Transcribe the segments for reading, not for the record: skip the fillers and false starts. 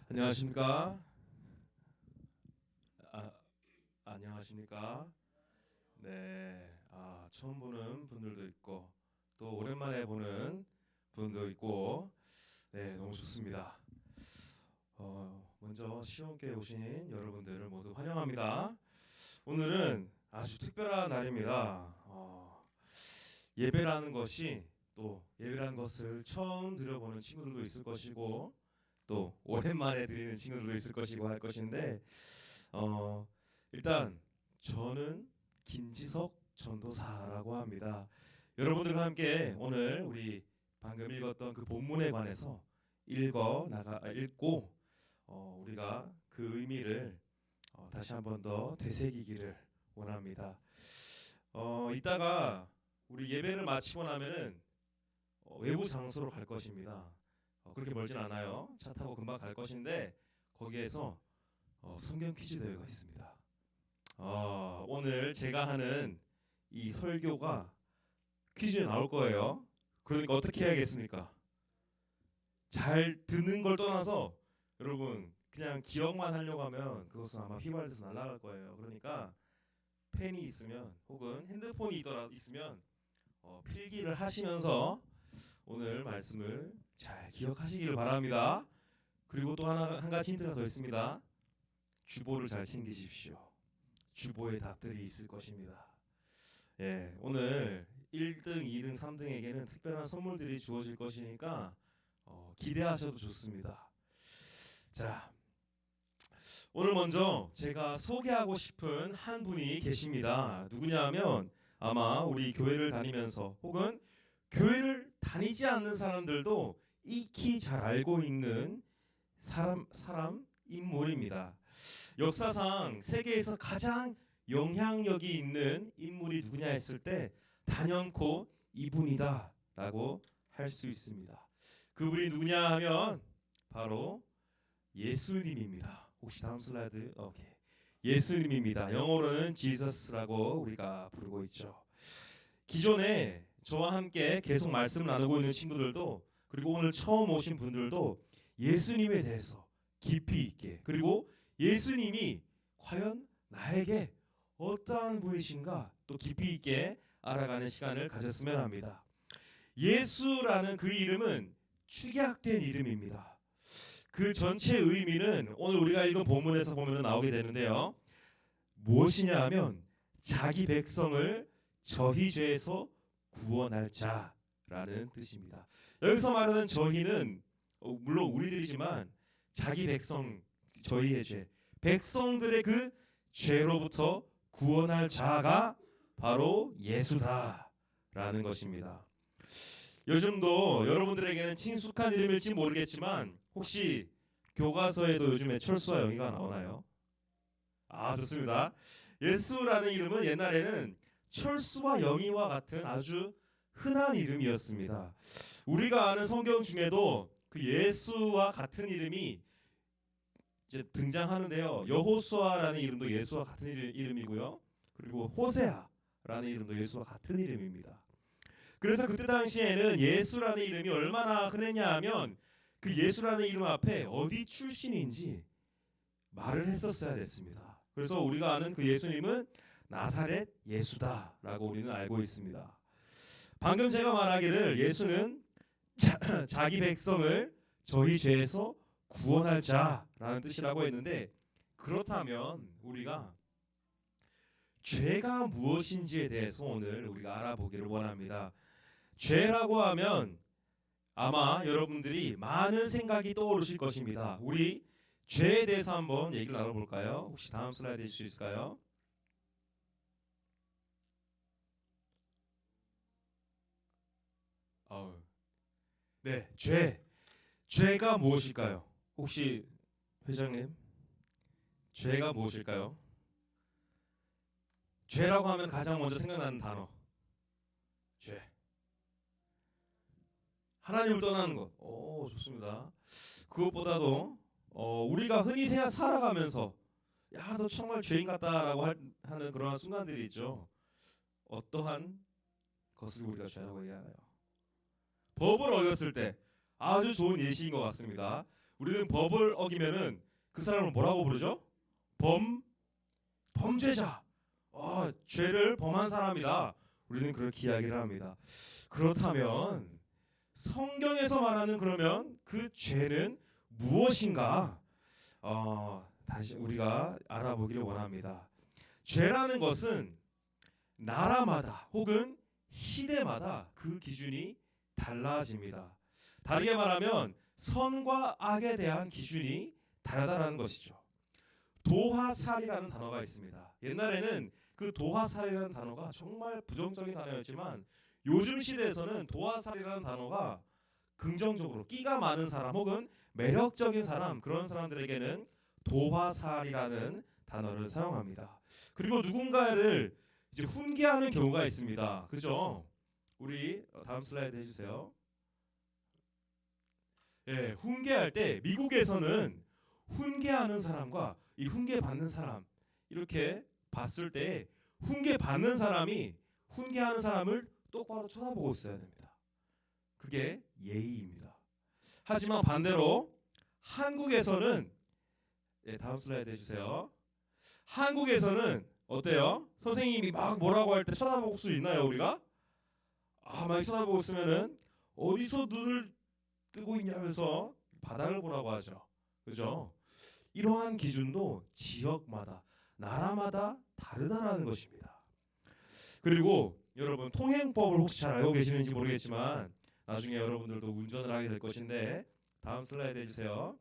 안녕하십니까? 아, 안녕하십니까? 네, 처음 보는 분들도 있고 또 오랜만에 보는 분도 있고, 네, 너무 좋습니다. 먼저 시온교회 오신 여러분들을 모두 환영합니다. 오늘은 아주 특별한 날입니다. 예배라는 것이 또 예배라는 것을 처음 들어보는 친구들도 있을 것이고 또 오랜만에 드리는 친구들도 있을 것이고 할 것인데, 어, 일단 저는 김지석 전도사라고 합니다. 여러분들과 함께 오늘 우리 방금 읽었던 그 본문에 관해서 읽고 우리가 그 의미를 다시 한 번 더 되새기기를 원합니다. 이따가 우리 예배를 마치고 나면은 외부 장소로 갈 것입니다. 그렇게 멀진 않아요. 차 타고 금방 갈 것인데 거기에서 성경 퀴즈 대회가 있습니다. 오늘 제가 하는 이 설교가 퀴즈에 나올 거예요. 그러니까 어떻게 해야겠습니까? 잘 듣는 걸 떠나서 여러분 그냥 기억만 하려고 하면 그것은 아마 휘발돼서 날아갈 거예요. 그러니까 펜이 있으면 혹은 핸드폰이 있으면 필기를 하시면서 오늘 말씀을 잘 기억하시기를 바랍니다. 그리고 또 한 가지 힌트가 더 있습니다. 주보를 잘 챙기십시오. 주보에 답들이 있을 것입니다. 예, 오늘 1등, 2등, 3등에게는 특별한 선물들이 주어질 것이니까 기대하셔도 좋습니다. 자, 오늘 먼저 제가 소개하고 싶은 한 분이 계십니다. 누구냐 하면 아마 우리 교회를 다니면서 혹은 교회를 다니지 않는 사람들도 익히 잘 알고 있는 인물입니다. 역사상 세계에서 가장 영향력이 있는 인물이 누구냐 했을 때 단연코 이분이다라고 할 수 있습니다. 그분이 누구냐 하면 바로 예수님입니다. 혹시 다음 슬라이드? 오케이. 예수님입니다. 영어로는 지저스라고 우리가 부르고 있죠. 기존에 저와 함께 계속 말씀을 나누고 있는 친구들도 그리고 오늘 처음 오신 분들도 예수님에 대해서 깊이 있게 그리고 예수님이 과연 나에게 어떠한 분이신가 또 깊이 있게 알아가는 시간을 가졌으면 합니다. 예수라는 그 이름은 축약된 이름입니다. 그 전체 의미는 오늘 우리가 읽은 본문에서 보면 나오게 되는데요. 무엇이냐 하면 자기 백성을 저희 죄에서 구원할 자라는 뜻입니다. 여기서 말하는 저희는 물론 우리들이지만 자기 백성, 저희의 죄, 백성들의 그 죄로부터 구원할 자가 바로 예수다라는 것입니다. 요즘도 여러분들에게는 친숙한 이름일지 모르겠지만 혹시 교과서에도 요즘에 철수와 영희가 나오나요? 좋습니다. 예수라는 이름은 옛날에는 철수와 영희와 같은 아주 흔한 이름이었습니다. 우리가 아는 성경 중에도 그 예수와 같은 이름이 이제 등장하는데요. 여호수아라는 이름도 예수와 같은 이름이고요. 그리고 호세아라는 이름도 예수와 같은 이름입니다. 그래서 그때 당시에는 예수라는 이름이 얼마나 흔했냐 하면 그 예수라는 이름 앞에 어디 출신인지 말을 했었어야 됐습니다. 그래서 우리가 아는 그 예수님은 나사렛 예수다라고 우리는 알고 있습니다. 방금 제가 말하기를 예수는 자기 백성을 저희 죄에서 구원할 자라는 뜻이라고 했는데, 그렇다면 우리가 죄가 무엇인지에 대해서 오늘 우리가 알아보기를 원합니다. 죄라고 하면 아마 여러분들이 많은 생각이 떠오르실 것입니다. 우리 죄에 대해서 한번 얘기를 나눠볼까요? 혹시 다음 슬라이드 해줄 수 있을까요? 네, 죄가 무엇일까요? 혹시 회장님, 죄가 무엇일까요? 죄라고 하면 가장 먼저 생각나는 단어, 죄. 하나님을 떠나는 것. 오, 좋습니다. 그것보다도 우리가 흔히 살아가면서 야, 너 정말 죄인 같다라고 하는 그러한 순간들이 있죠. 어떠한 것을 우리가 죄라고 얘기하나요? 법을 어겼을 때 아주 좋은 예시인 것 같습니다. 우리는 법을 어기면은 그 사람을 뭐라고 부르죠? 범죄자. 죄를 범한 사람이다. 우리는 그렇게 이야기를 합니다. 그렇다면 성경에서 말하는 그러면 그 죄는 무엇인가? 다시 우리가 알아보기를 원합니다. 죄라는 것은 나라마다 혹은 시대마다 그 기준이 달라집니다. 다르게 말하면 선과 악에 대한 기준이 다르다는 것이죠. 도화살이라는 단어가 있습니다. 옛날에는 그 도화살이라는 단어가 정말 부정적인 단어였지만 요즘 시대에서는 도화살이라는 단어가 긍정적으로 끼가 많은 사람 혹은 매력적인 사람, 그런 사람들에게는 도화살이라는 단어를 사용합니다. 그리고 누군가를 이제 훈계하는 경우가 있습니다. 그죠? 우리 다음 슬라이드 해주세요. 예, 훈계할 때 미국에서는 훈계하는 사람과 이 훈계 받는 사람 이렇게 봤을 때 훈계 받는 사람이 훈계하는 사람을 똑바로 쳐다보고 있어야 됩니다. 그게 예의입니다. 하지만 반대로 한국에서는 다음 슬라이드 해주세요. 한국에서는 어때요? 선생님이 막 뭐라고 할 때 쳐다볼 수 있나요, 우리가? 많이 쳐다보고 있으면은 어디서 눈을 뜨고 있냐면서 바닥을 보라고 하죠. 그죠? 이러한 기준도 지역마다, 나라마다 다르다라는 것입니다. 그리고 여러분 통행법을 혹시 잘 알고 계시는지 모르겠지만 나중에 여러분들도 운전을 하게 될 것인데 다음 슬라이드 해주세요.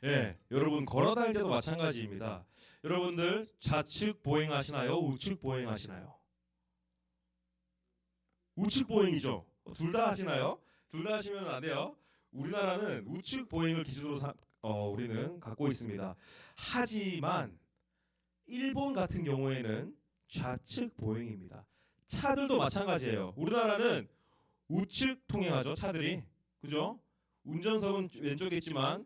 예, 여러분 걸어 다닐 때도 마찬가지입니다. 여러분들 좌측 보행하시나요? 우측 보행하시나요? 우측 보행이죠. 둘 다 하시나요? 둘 다 하시면 안 돼요. 우리나라는 우측 보행을 기준으로 우리는 갖고 있습니다. 하지만 일본 같은 경우에는 좌측 보행입니다. 차들도 마찬가지예요. 우리나라는 우측 통행하죠. 차들이. 그죠? 운전석은 왼쪽에 있지만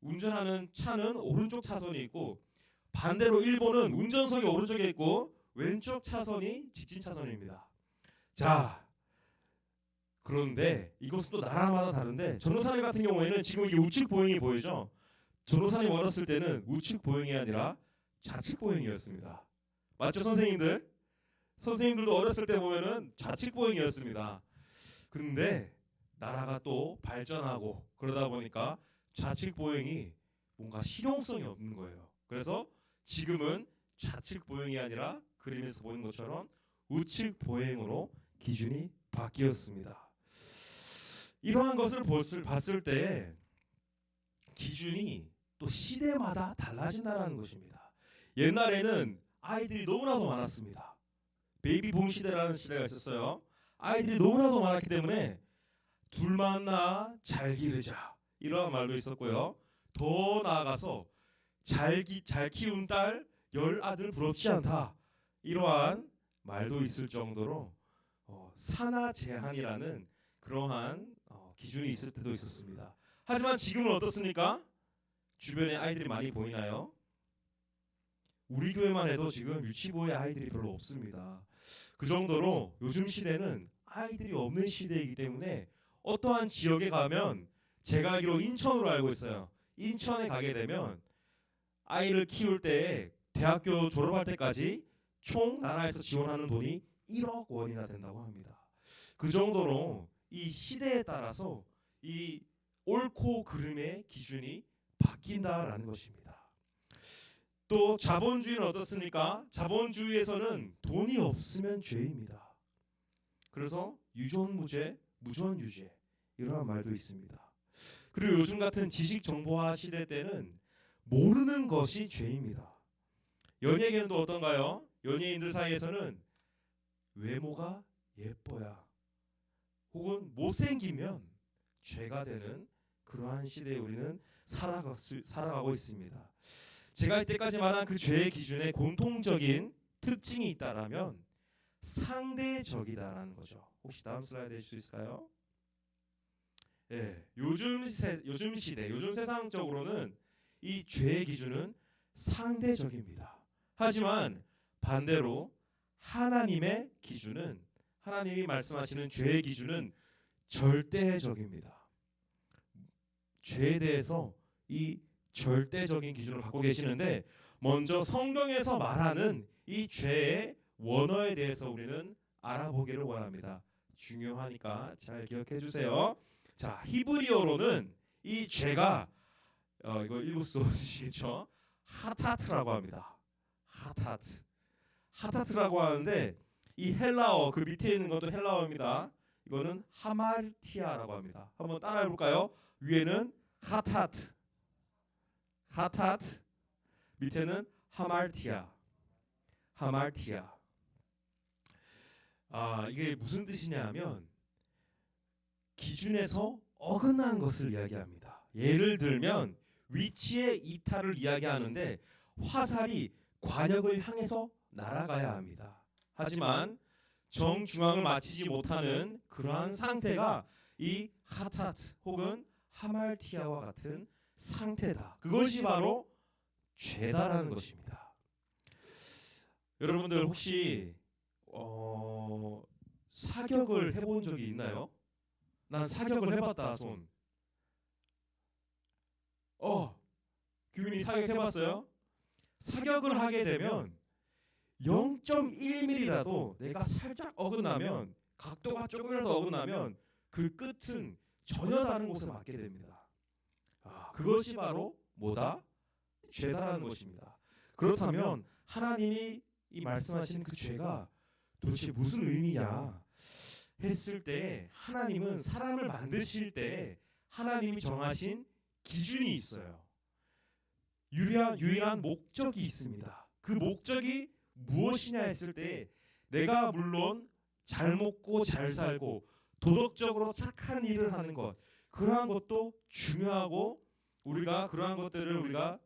운전하는 차는 오른쪽 차선이 있고 반대로 일본은 운전석이 오른쪽에 있고 왼쪽 차선이 직진 차선입니다. 자, 그런데 이것은 또 나라마다 다른데 전도사님 같은 경우에는 지금 이게 우측 보행이 보이죠? 전도사님 어렸을 때는 우측 보행이 아니라 좌측 보행이었습니다. 맞죠, 선생님들? 선생님들도 어렸을 때 보면은 좌측 보행이었습니다. 근데 나라가 또 발전하고 그러다 보니까 좌측 보행이 뭔가 실용성이 없는 거예요. 그래서 지금은 좌측 보행이 아니라 그림에서 보는 것처럼 우측 보행으로 기준이 바뀌었습니다. 이러한 것을 봤을 때 기준이 또 시대마다 달라진다는 것입니다. 옛날에는 아이들이 너무나도 많았습니다. 베이비붐 시대라는 시대가 있었어요. 아이들이 너무나도 많았기 때문에 둘만 낳아 잘 기르자 이러한 말도 있었고요. 더 나아가서 잘 키운 딸 10아들 부럽지 않다 이러한 말도 있을 정도로 산하 제한이라는 그러한 기준이 있을 때도 있었습니다. 하지만 지금은 어떻습니까? 주변에 아이들이 많이 보이나요? 우리 교회만 해도 지금 유치부에 아이들이 별로 없습니다. 그 정도로 요즘 시대는 아이들이 없는 시대이기 때문에 어떠한 지역에 가면 제가 알기로 인천으로 알고 있어요. 인천에 가게 되면 아이를 키울 때 대학교 졸업할 때까지 총 나라에서 지원하는 돈이 1억 원이나 된다고 합니다. 그 정도로 이 시대에 따라서 이 옳고 그름의 기준이 바뀐다라는 것입니다. 또 자본주의는 어떻습니까? 자본주의에서는 돈이 없으면 죄입니다. 그래서 유존무죄, 무존유죄 이러한 말도 있습니다. 그리고 요즘 같은 지식정보화 시대 때는 모르는 것이 죄입니다. 연예계는 또 어떤가요? 연예인들 사이에서는 외모가 예뻐야 혹은 못생기면 죄가 되는 그러한 시대에 우리는 살아가고 있습니다. 제가 이때까지 말한 그 죄의 기준에 공통적인 특징이 있다라면 상대적이다라는 거죠. 혹시 다음 슬라이드 해줄 수 있을까요? 예, 요즘 시대, 요즘 세상적으로는 이 죄의 기준은 상대적입니다. 하지만 반대로 하나님의 기준은 하나님이 말씀하시는 죄의 기준은 절대적입니다. 죄에 대해서 이 절대적인 기준을 갖고 계시는데, 먼저 성경에서 말하는 이 죄의 원어에 대해서 우리는 알아보기를 원합니다. 중요하니까 잘 기억해 주세요. 자, 히브리어로는 이 죄가 이거 읽을 수 없으시겠죠? 하타트라고 합니다. 하타트라고 하는데, 이 헬라어 그 밑에 있는 것도 헬라어입니다. 이거는 하말티아라고 합니다. 한번 따라해 볼까요? 위에는 하타트, 밑에는 하말티아. 이게 무슨 뜻이냐면 기준에서 어긋난 것을 이야기합니다. 예를 들면 위치의 이탈을 이야기하는데, 화살이 관역을 향해서 날아가야 합니다. 하지만 정중앙을 맞추지 못하는 그러한 상태가 이 하타트 혹은 하말티아와 같은 상태다. 그것이 바로 죄다라는 것입니다. 여러분들 혹시 사격을 해본 적이 있나요? 난 사격을 해봤다. 손. 규민이 사격해봤어요? 사격을 하게 되면 0.1mm라도 내가 살짝 어긋나면, 각도가 조금이라도 어긋나면 그 끝은 전혀 다른 곳에 맞게 됩니다. 그것이 바로 뭐다? 죄다라는 것입니다. 그렇다면 하나님이 이 말씀하시는 그 죄가 도대체 무슨 의미냐 했을 때, 하나님은 사람을 만드실 때 하나님이 정하신 기준이 있어요. 유일한 목적이 있습니다. 그 목적이 무엇이냐 했을 때, 내가 물론 잘 먹고 잘 살고 도덕적으로 착한 일을 하는 것, 그러한 것도 중요하고 우리가 그러한 것들을 우리가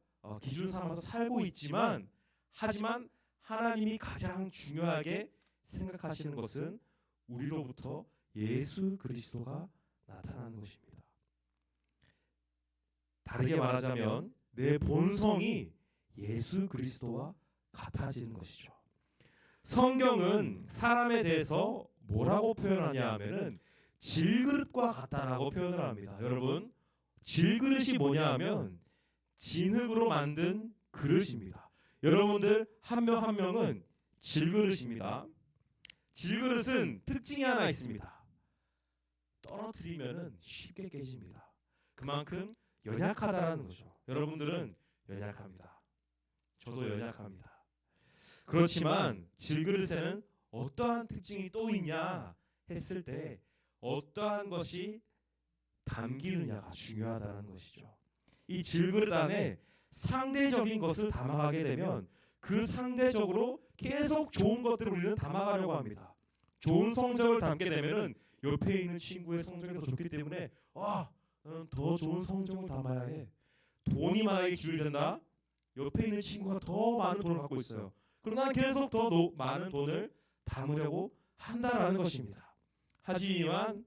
기준 삼아서 살고 있지만, 하지만 하나님이 가장 중요하게 생각하시는 것은 우리로부터 예수 그리스도가 나타나는 것입니다. 다르게 말하자면 내 본성이 예수 그리스도와 같아지는 것이죠. 성경은 사람에 대해서 뭐라고 표현하냐 하면은 질그릇과 같다라고 표현을 합니다. 여러분, 질그릇이 뭐냐 하면 진흙으로 만든 그릇입니다. 여러분들 한 명 한 명은 질그릇입니다. 질그릇은 특징이 하나 있습니다. 떨어뜨리면은 쉽게 깨집니다. 그만큼 연약하다라는 거죠. 여러분들은 연약합니다. 저도 연약합니다. 그렇지만 질그릇에는 어떠한 특징이 또 있냐 했을 때, 어떠한 것이 담기느냐가 중요하다는 것이죠. 이 질그릇 안에 상대적인 것을 담아가게 되면 그 상대적으로 계속 좋은 것들을 우리는 담아가려고 합니다. 좋은 성적을 담게 되면은 옆에 있는 친구의 성적이 더 좋기 때문에 나는 더 좋은 성적을 담아야 해. 돈이 만약에 기준이 된다, 옆에 있는 친구가 더 많은 돈을 갖고 있어요. 그럼 난 계속 더 많은 돈을 담으려고 한다라는 것입니다. 하지만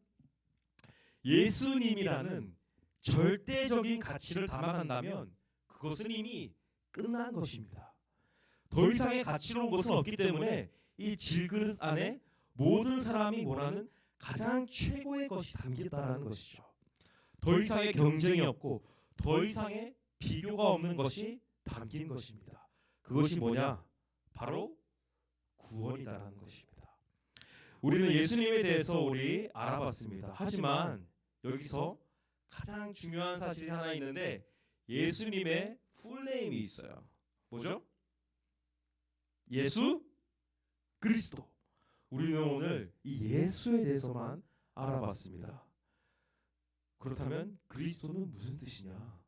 예수님이라는 절대적인 가치를 담아간다면 그것은 이미 끝난 것입니다. 더 이상의 가치로운 것은 없기 때문에 이 질그릇 안에 모든 사람이 원하는 가장 최고의 것이 담겼다는 것이죠. 더 이상의 경쟁이 없고 더 이상의 비교가 없는 것이 담긴 것입니다. 그것이 뭐냐? 바로 구원이다라는 것입니다. 우리는 예수님에 대해서 우리 알아봤습니다. 하지만 여기서 가장 중요한 사실이 하나 있는데, 예수님의 풀네임이 있어요. 뭐죠? 예수 그리스도. 우리는 오늘 이 예수에 대해서만 알아봤습니다. 그렇다면 그리스도는 무슨 뜻이냐?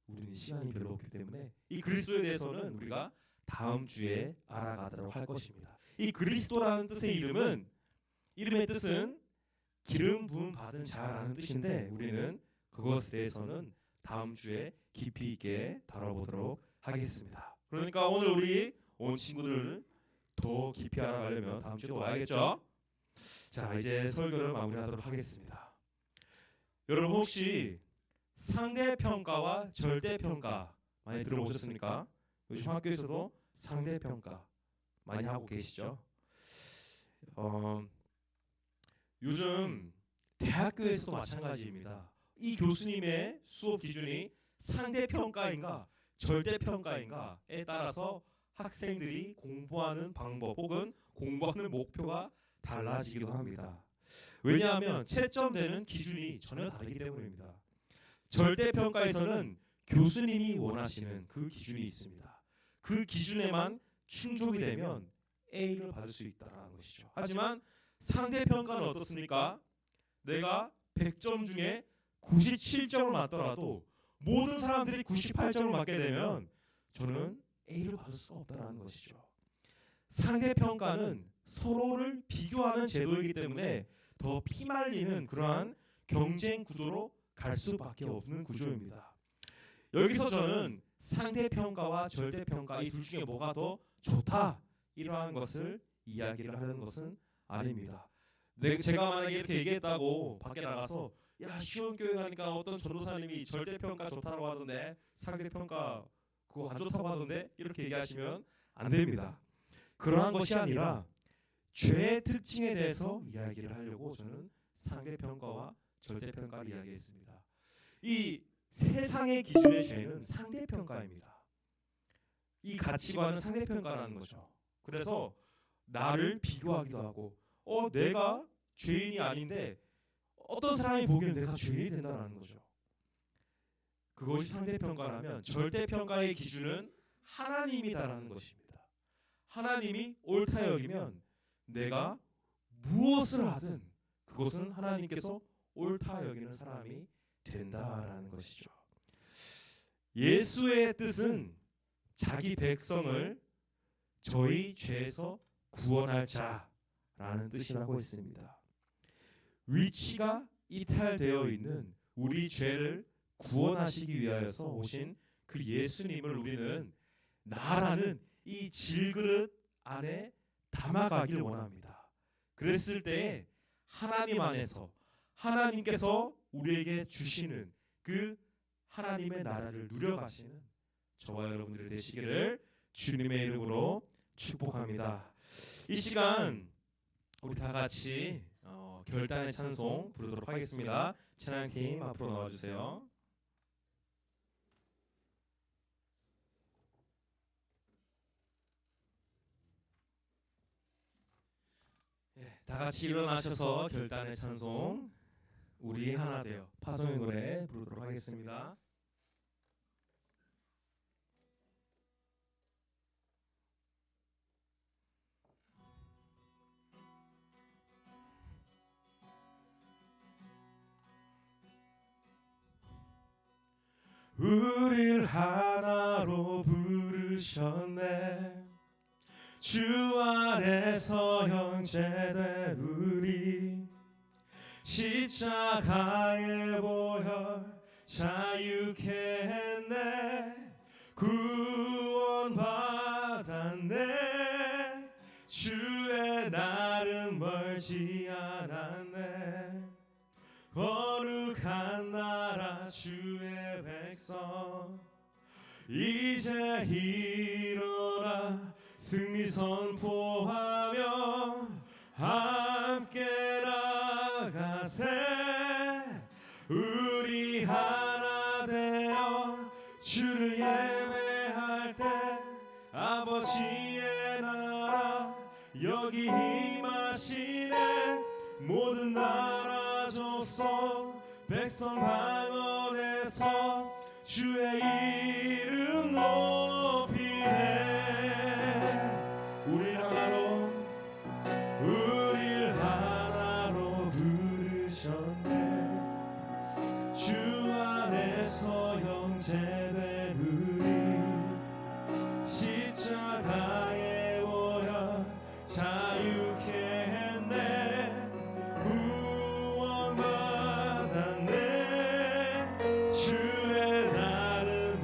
우리는 시간이 별로 없기 때문에 이 그리스도에 대해서는 우리가 다음 주에 알아가도록 할 것입니다. 이 그리스도라는 뜻의 이름의 뜻은 기름 부음 받은 자라는 뜻인데, 우리는 그것에 대해서는 다음 주에 깊이 있게 다뤄보도록 하겠습니다. 그러니까 오늘 우리 온 친구들을 더 깊이 알아가려면 다음 주에 와야겠죠? 자, 이제 설교를 마무리하도록 하겠습니다. 여러분 혹시 상대평가와 절대평가 많이 들어보셨습니까? 요즘 학교에서도 상대평가 많이 하고 계시죠? 요즘 대학교에서도 마찬가지입니다. 이 교수님의 수업 기준이 상대평가인가 절대평가인가에 따라서 학생들이 공부하는 방법 혹은 공부하는 목표가 달라지기도 합니다. 왜냐하면 채점되는 기준이 전혀 다르기 때문입니다. 절대평가에서는 교수님이 원하시는 그 기준이 있습니다. 그 기준에만 충족이 되면 A를 받을 수 있다는 것이죠. 하지만 상대평가는 어떻습니까? 내가 100점 중에 97점을 맞더라도 모든 사람들이 98점을 맞게 되면 저는 A를 받을 수가 없다는 것이죠. 상대평가는 서로를 비교하는 제도이기 때문에 더 피말리는 그러한 경쟁 구도로 갈 수밖에 없는 구조입니다. 여기서 저는 상대평가와 절대평가 이 둘 중에 뭐가 더 좋다 이러한 것을 이야기를 하는 것은 아닙니다. 제가 만약에 이렇게 얘기했다고 밖에 나가서 야 시원교회 가니까 어떤 전도사님이 절대평가 좋다고 하던데 상대평가 그거 안 좋다고 하던데 이렇게 얘기하시면 안 됩니다. 그러한 것이 아니라 죄의 특징에 대해서 이야기를 하려고 저는 상대평가와 절대평가를 이야기했습니다. 이 세상의 기준의 죄는 상대평가입니다. 이 가치관은 상대평가라는 거죠. 그래서 나를 비교하기도 하고 내가 죄인이 아닌데 어떤 사람이 보기에는 내가 죄인이 된다는 거죠. 그것이 상대평가라면 절대평가의 기준은 하나님이다라는 것입니다. 하나님이 옳다 여기면 내가 무엇을 하든 그것은 하나님께서 옳다 여기는 사람이 된다라는 것이죠. 예수의 뜻은 자기 백성을 저희 죄에서 구원할 자라는 뜻이라고 했습니다. 위치가 이탈되어 있는 우리 죄를 구원하시기 위하여서 오신 그 예수님을 우리는 나라는 이 질그릇 안에 담아가길 원합니다. 그랬을 때 하나님 안에서 하나님께서 우리에게 주시는 그 하나님의 나라를 누려가시는 저와 여러분들이 되시기를 주님의 이름으로 축복합니다. 이 시간 우리 다 같이 결단의 찬송 부르도록 하겠습니다. 찬양팀 앞으로 나와주세요. 다 같이 일어나셔서 결단의 찬송 우리 하나 되어 파송의 노래 부르도록 하겠습니다. 우릴 하나로 부르셨네 주 안에서 형제된 우리 십자가의 보혈 자유케 했네 구원받았네 주의 날은 멀지 않았네 거룩한 나라 주의 백성 이제 일어나 승리 선포하며 함께 나가세 우리 하나 되어 주를 예배할 때 아버지의 나라 여기 임하시네 모든 나라 족속 백성 방언에서 주의 이름 높이네 우릴 하나로 부르셨네 주 안에서 형제된 우리 십자가의 보혈 자유케 했네 구원받았네 주의 날은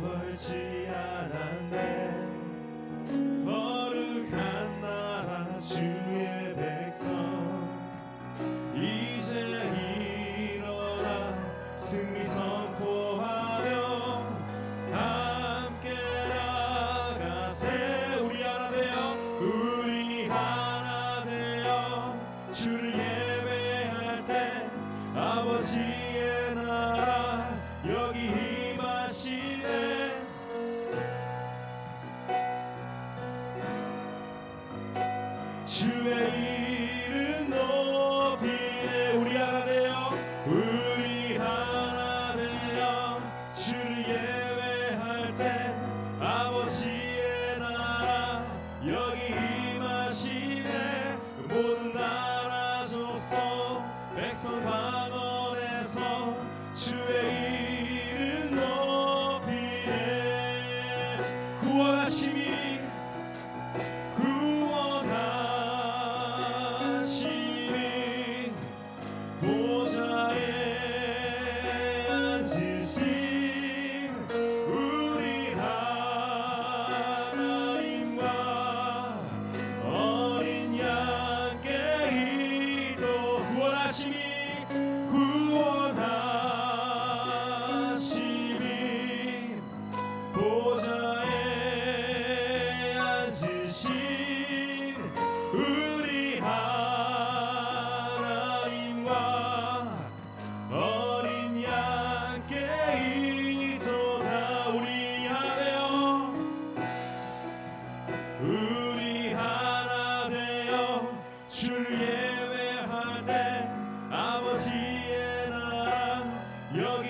주의 이름 높이네. 우리 하나 되어 우리 하나 되어 주를 예배할 때 아버지의 나라 여기 임하시네. 모든 나라 족속 백성 방언에서 주의 이름 높이네. 구원하심이 보좌에 앉으신 우리 하나님과 어린 양께 이도 구원하심이 보좌에 앉으신 우리 하나님과 어린 양께 이도다. 우리 하나 되어 우리 하나 되어 주를 예배할 때 아버지의 나라 여기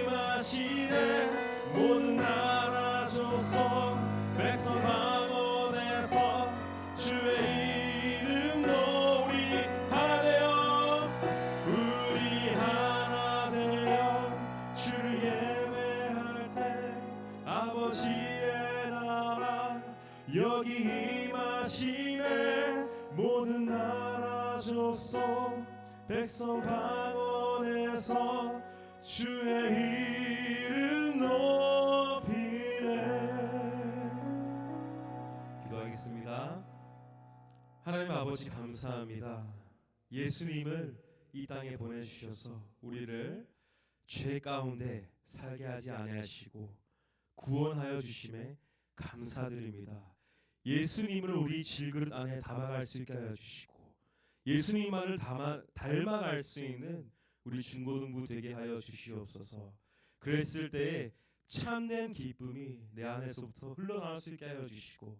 임하시네. 모든 나라 족속 백성 방언에서 주의 이름 우리 하나 되어 우리 하나 되어 주를 예배할 때 아버지의 나라 여기 임하시네. 모든 나라 족속 백성 방언에서 주의 이름 높이네. 기도하겠습니다. 하나님 아버지 감사합니다. 예수님을 이 땅에 보내주셔서 우리를 죄 가운데 살게 하지 아니하시고 구원하여 주심에 감사드립니다. 예수님을 우리 질그릇 안에 담아갈 수 있게 하여 주시고 예수님만을 닮아갈 수 있는 우리 중고등부 되게 하여 주시옵소서. 그랬을 때에 참된 기쁨이 내 안에서부터 흘러나올 수 있게 하여 주시고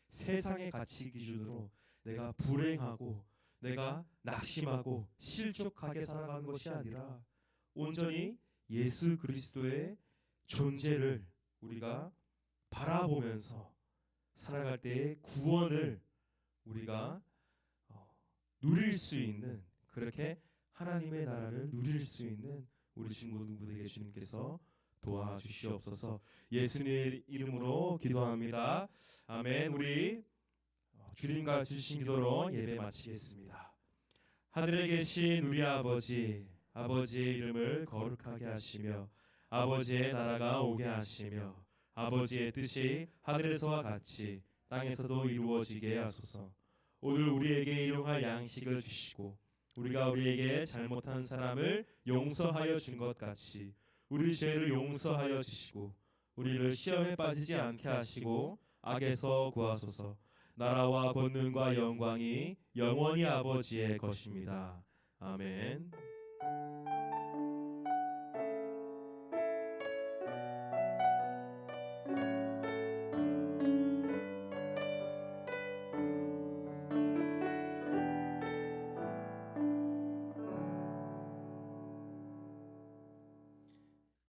세상의 가치 기준으로 내가 불행하고 내가 낙심하고 실족하게 살아가는 것이 아니라 온전히 예수 그리스도의 존재를 우리가 바라보면서 살아갈 때의 구원을 우리가 누릴 수 있는, 그렇게 하나님의 나라를 누릴 수 있는 우리 중고등부대 주님께서 도와주시옵소서. 예수님의 이름으로 기도합니다. 아멘. 우리 주님 가르쳐주신 기도로 예배 마치겠습니다. 하늘에 계신 우리 아버지, 아버지의 이름을 거룩하게 하시며 아버지의 나라가 오게 하시며 아버지의 뜻이 하늘에서와 같이 땅에서도 이루어지게 하소서. 오늘 우리에게 일용할 양식을 주시고 우리가 우리에게 잘못한 사람을 용서하여 준 것 같이 우리 죄를 용서하여 주시고 우리를 시험에 빠지지 않게 하시고 악에서 구하소서. 나라와 권능과 영광이 영원히 아버지의 것입니다. 아멘.